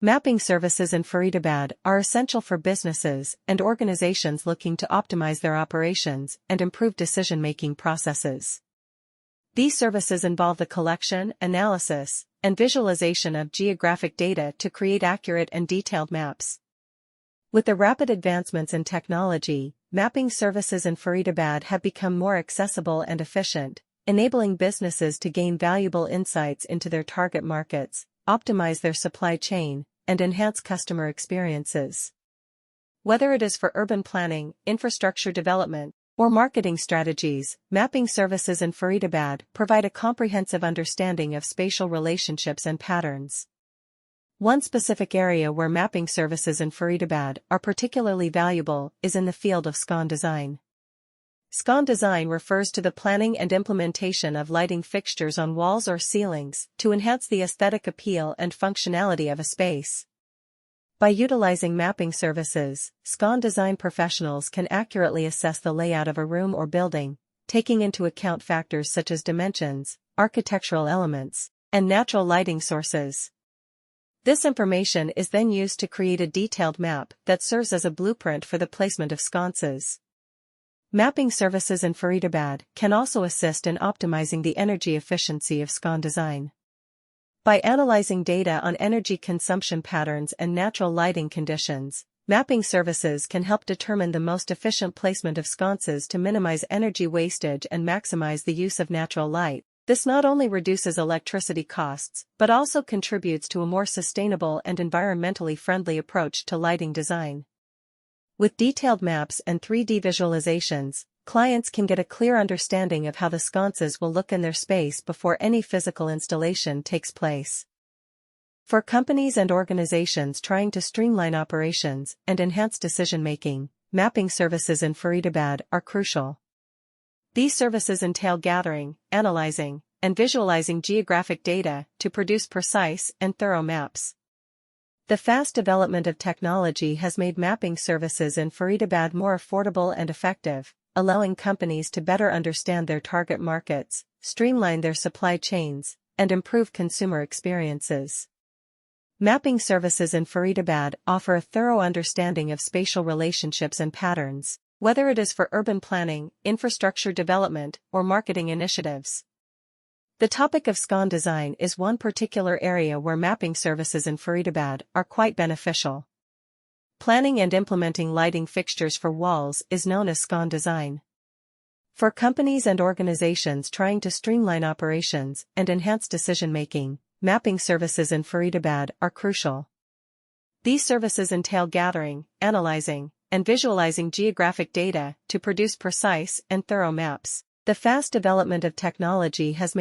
Mapping services in Faridabad are essential for businesses and organizations looking to optimize their operations and improve decision-making processes. These services involve the collection, analysis, and visualization of geographic data to create accurate and detailed maps. With the rapid advancements in technology, mapping services in Faridabad have become more accessible and efficient, enabling businesses to gain valuable insights into their target markets, optimize their supply chain, and enhance customer experiences. Whether it is for urban planning, infrastructure development, or marketing strategies, mapping services in Faridabad provide a comprehensive understanding of spatial relationships and patterns. One specific area where mapping services in Faridabad are particularly valuable is in the field of SCON design. SCON design refers to the planning and implementation of lighting fixtures on walls or ceilings to enhance the aesthetic appeal and functionality of a space. By utilizing mapping services, SCON design professionals can accurately assess the layout of a room or building, taking into account factors such as dimensions, architectural elements, and natural lighting sources. This information is then used to create a detailed map that serves as a blueprint for the placement of sconces. Mapping services in Faridabad can also assist in optimizing the energy efficiency of SCON design. By analyzing data on energy consumption patterns and natural lighting conditions, mapping services can help determine the most efficient placement of sconces to minimize energy wastage and maximize the use of natural light. This not only reduces electricity costs, but also contributes to a more sustainable and environmentally friendly approach to lighting design. With detailed maps and 3D visualizations, clients can get a clear understanding of how the sconces will look in their space before any physical installation takes place. For companies and organizations trying to streamline operations and enhance decision-making, mapping services in Faridabad are crucial. These services entail gathering, analyzing, and visualizing geographic data to produce precise and thorough maps. The fast development of technology has made mapping services in Faridabad more affordable and effective, allowing companies to better understand their target markets, streamline their supply chains, and improve consumer experiences. Mapping services in Faridabad offer a thorough understanding of spatial relationships and patterns, whether it is for urban planning, infrastructure development, or marketing initiatives. The topic of SCON design is one particular area where mapping services in Faridabad are quite beneficial. Planning and implementing lighting fixtures for walls is known as SCON design. For companies and organizations trying to streamline operations and enhance decision-making, mapping services in Faridabad are crucial. These services entail gathering, analyzing, and visualizing geographic data to produce precise and thorough maps. The fast development of technology has made